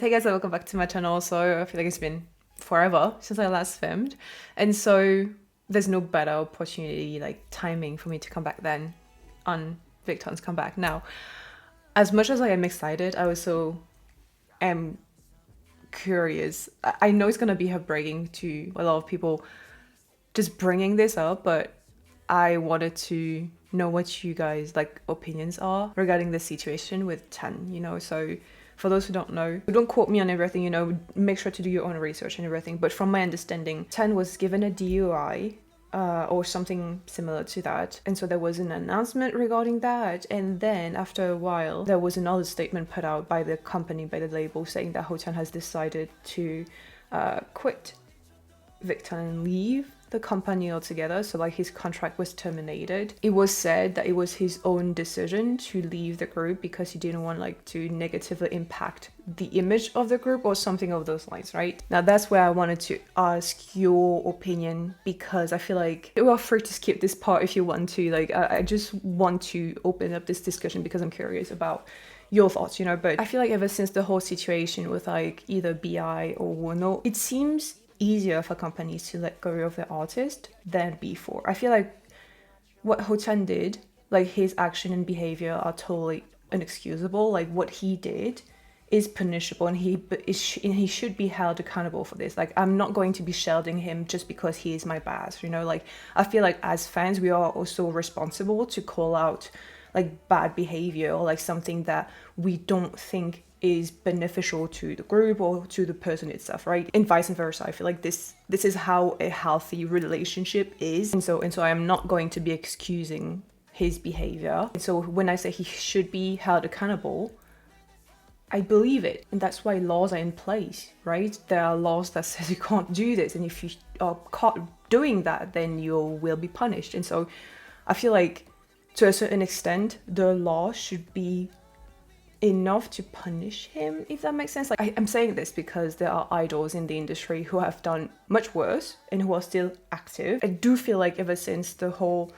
Hey guys, welcome back to my channel. So I feel like it's been forever since I last filmed, and so there's no better opportunity, like timing, for me to come back then on Victon's comeback. Now, as much as I am excited, I also am curious. I know it's gonna be heartbreaking to a lot of people just bringing this up, but I wanted to know what you guys like opinions are regarding the situation with Ten, so for those who don't know, don't quote me on everything, make sure to do your own research and everything, but from my understanding, Ten was given a DUI or something similar to that, and so there was an announcement regarding that, and then after a while there was another statement put out by the company, by the label, saying that Hotan has decided to quit Victon and leave the company altogether. So like his contract was terminated. It was said that it was his own decision to leave the group because he didn't want like to negatively impact the image of the group or something of those lines, right? Now that's where I wanted to ask your opinion, because I feel like you are free to skip this part if you want to. Like I just want to open up this discussion because I'm curious about your thoughts, but I feel like ever since the whole situation with like either BI or Wono, it seems easier for companies to let go of their artist than before. I feel like what Hotan did, like his action and behavior are totally inexcusable. Like what he did is punishable, and he should be held accountable for this. Like I'm not going to be shielding him just because he is my boss, like I feel like as fans we are also responsible to call out like bad behavior or like something that we don't think is beneficial to the group or to the person itself, right? And vice versa. I feel like this is how a healthy relationship is, and so I am not going to be excusing his behavior. And so when I say he should be held accountable, I believe it, and that's why laws are in place, right? There are laws that says you can't do this, and if you are caught doing that, then you will be punished. And so I feel like to a certain extent the law should be enough to punish him, if that makes sense. Like I'm saying this because there are idols in the industry who have done much worse and who are still active. I do feel like ever since the whole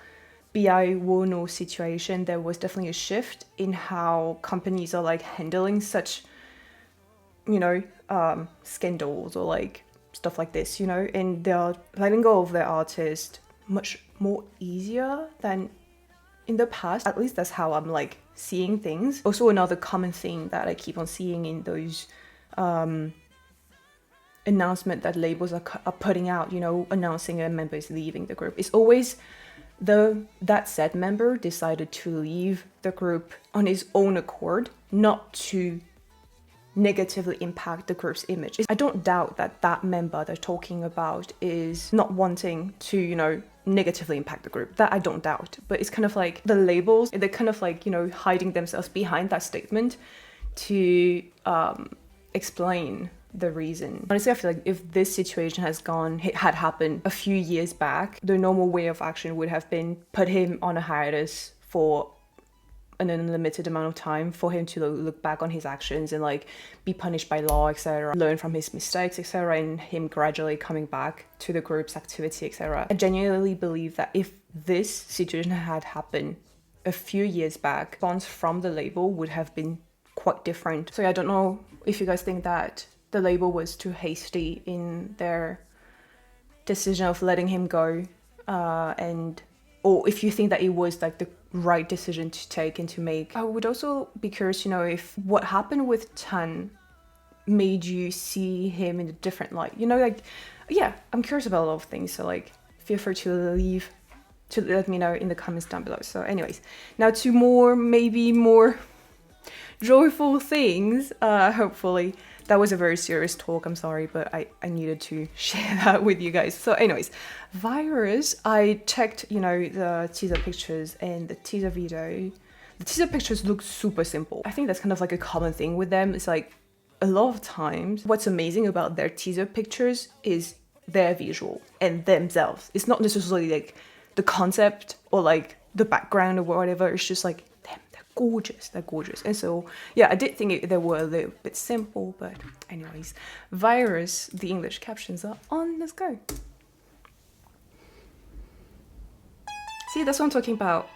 BI Wono situation, there was definitely a shift in how companies are like handling such, scandals or like stuff like this, and they're letting go of their artist much more easier than in the past. At least that's how I'm like seeing things. Also, another common thing that I keep on seeing in those announcement that labels are putting out, announcing a member is leaving the group, is always that said member decided to leave the group on his own accord, not to negatively impact the group's image. I don't doubt that member they're talking about is not wanting to, negatively impact the group. That I don't doubt. But it's kind of like the labels, they're kind of like, hiding themselves behind that statement to explain the reason. Honestly, I feel like if this situation had happened a few years back, the normal way of action would have been put him on a hiatus for an unlimited amount of time, for him to look back on his actions and like be punished by law, etc., learn from his mistakes, etc., and him gradually coming back to the group's activity, etc. I genuinely believe that if this situation had happened a few years back, response from the label would have been quite different. So yeah, I don't know if you guys think that the label was too hasty in their decision of letting him go, or if you think that it was like the right decision to take and to make. I would also be curious to know if what happened with Tan made you see him in a different light. Yeah, I'm curious about a lot of things, so like feel free to let me know in the comments down below. So anyways, now to maybe more joyful things, hopefully. That was a very serious talk, I'm sorry, but I needed to share that with you guys. So anyways, Virus, I checked, the teaser pictures and the teaser video. The teaser pictures look super simple. I think that's kind of like a common thing with them. It's like a lot of times what's amazing about their teaser pictures is their visual and themselves. It's not necessarily like the concept or like the background or whatever. It's just like them. They're gorgeous. And so yeah, I did think they were a little bit simple, but anyways, Virus, the English captions are on. Let's go. See, that's what I'm talking about.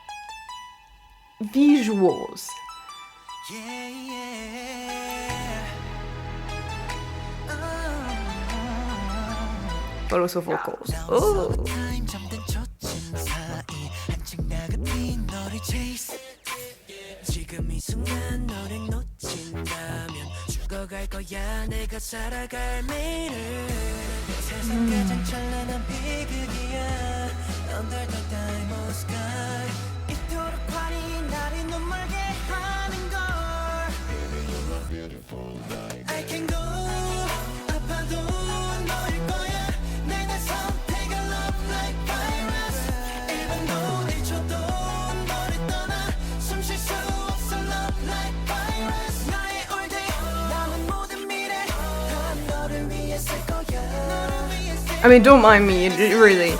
Visuals. Yeah, yeah. but also vocals. Oh. I mean, don't mind me, really.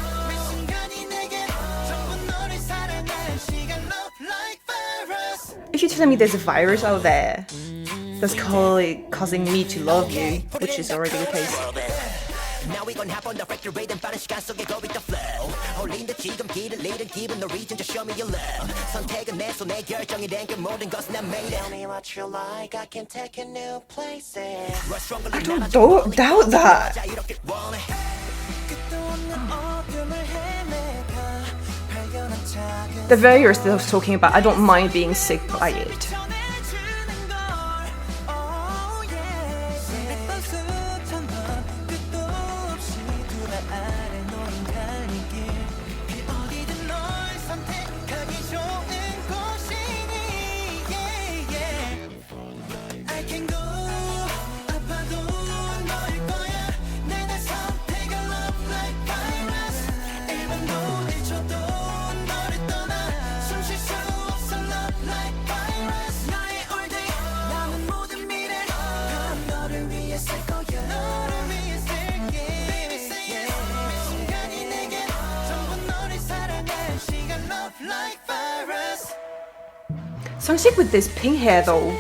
If you're telling me there's a virus out there that's causing me to love you, which is already the case. Now we gon' hop on the factor rate and 빠른 시간 속에 go with the flow. 홀린다 지금 길을 잃은 기분 no reason to show me your love. 선택은 내 손에 결정이 된 그 모든 것은 난 made it. Tell me what you like, I can take you new places. I don't doubt that. The virus that I was talking about, I don't mind being sick by it. Seungsik with this pink hair though.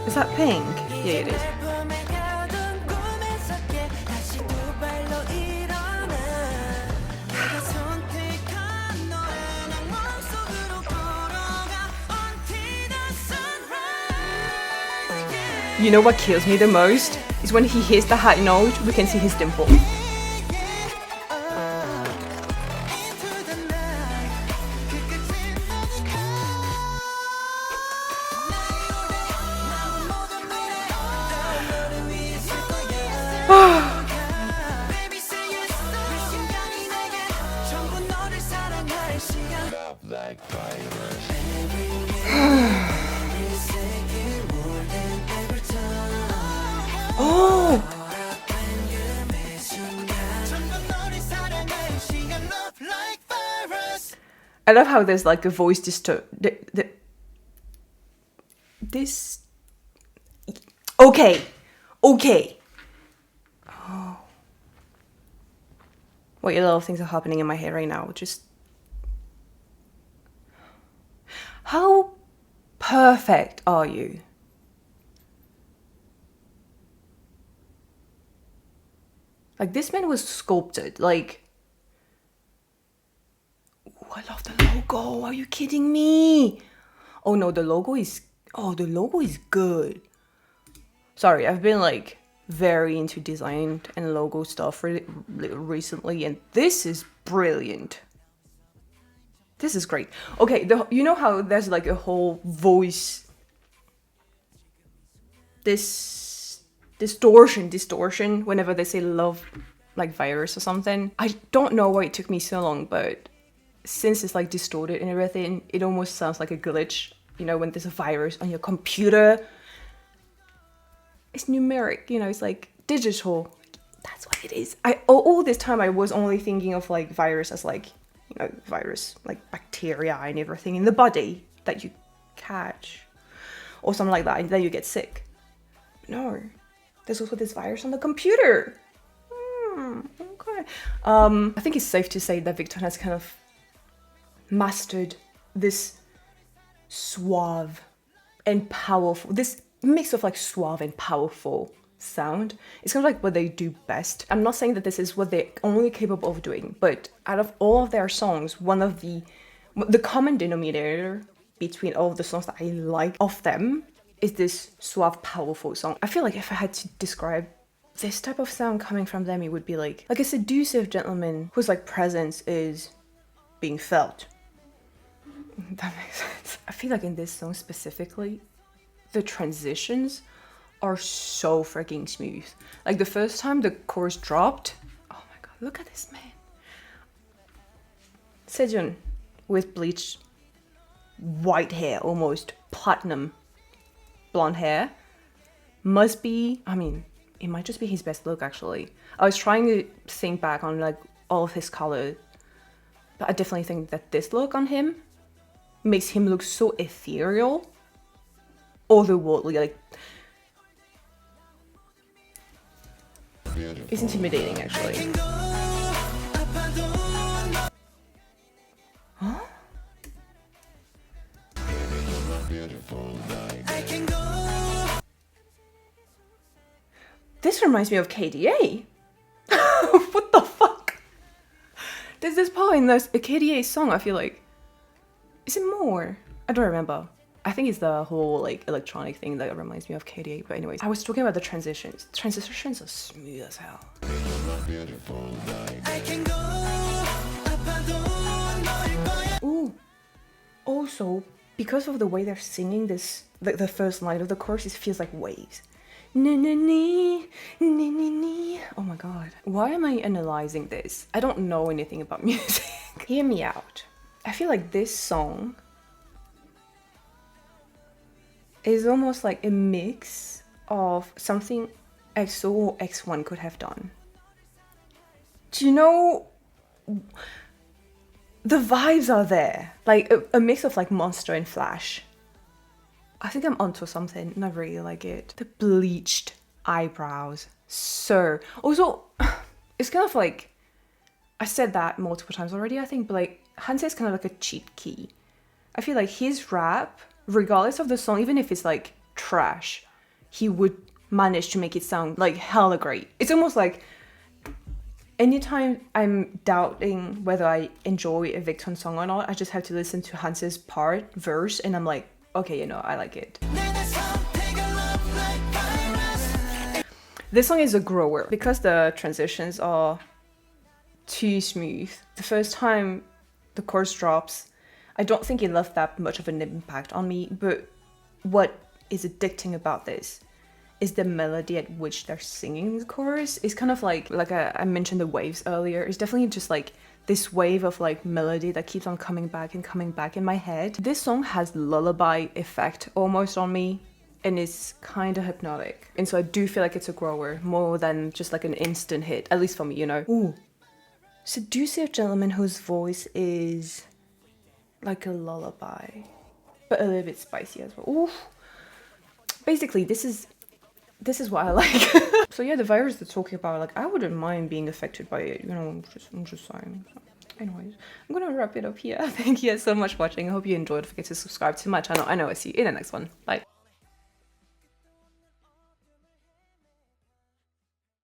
Is that pink? Yeah, it is. You know what kills me the most? Is when he hits the high note, we can see his dimple. Oh! I love how there's like a voice this. Okay. Oh. What a lot of things are happening in my head right now. Just how perfect are you? Like, this man was sculpted. Like, ooh, I love the logo. Are you kidding me? Oh no, the logo is good. Sorry, I've been like very into design and logo stuff recently, and this is brilliant. This is great. Okay, you know how there's like a whole voice, this distortion whenever they say love like virus or something. I don't know why it took me so long, but since it's like distorted and everything, it almost sounds like a glitch. You know, when there's a virus on your computer, it's numeric, you know, it's like digital. That's what it is. All this time I was only thinking of like virus as like, you know, virus, like bacteria and everything in the body that you catch or something like that, and then you get sick. No, there's also this virus on the computer. Okay. I think it's safe to say that Victon has kind of mastered this suave and powerful, this mix of like suave and powerful sound. It's kind of like what they do best. I'm not saying that this is what they're only capable of doing, but out of all of their songs, one of the The common denominator between all of the songs that I like of them is this suave, powerful song. I feel like if I had to describe this type of sound coming from them, it would be like a seductive gentleman whose like presence is being felt. That makes sense. I feel like in this song specifically, the transitions are so freaking smooth. Like the first time the chorus dropped, oh my god, look at this man. Sejun with bleached white hair, almost platinum blonde hair, must be, I mean, it might just be his best look actually. I was trying to think back on like all of his color, but I definitely think that this look on him makes him look so ethereal, otherworldly, like it's intimidating actually. Huh? This reminds me of KDA. What the fuck? There's this part in this a KDA song, I feel like. Is it more? I don't remember. I think it's the whole like electronic thing that reminds me of KDA. But anyways, I was talking about the transitions. Transitions are smooth as hell. Ooh. Also, because of the way they're singing this, the first line of the chorus, it feels like waves. Oh my god. Why am I analyzing this? I don't know anything about music. Hear me out. I feel like this song is almost like a mix of something EXO or X1 could have done. Do you know? The vibes are there. Like a mix of like Monster and Flash. I think I'm onto something and I really like it. The bleached eyebrows. So, also, it's kind of like, I said that multiple times already, I think, but like, Hanse is kind of like a cheap key. I feel like his rap, regardless of the song, even if it's like trash, he would manage to make it sound like hella great. It's almost like, anytime I'm doubting whether I enjoy a Victon song or not, I just have to listen to Hanse's verse, and I'm like, okay, you know, I like it. This song is a grower because the transitions are too smooth. The first time the chorus drops, I don't think it left that much of an impact on me, but what is addicting about this is the melody at which they're singing the chorus. It's kind of like I mentioned the waves earlier. It's definitely just like this wave of like melody that keeps on coming back in my head. This song has lullaby effect almost on me, and it's kind of hypnotic. And so I do feel like it's a grower more than just like an instant hit, at least for me, you know. Ooh. Seductive gentleman whose voice is like a lullaby, but a little bit spicy as well. Ooh. Basically, this is what I like. So yeah, the virus they're talking about, like, I wouldn't mind being affected by it, you know, I'm just saying. So, anyways, I'm gonna wrap it up here. Thank you guys so much for watching. I hope you enjoyed. Don't forget to subscribe to my channel. I know. I see you in the next one. Bye.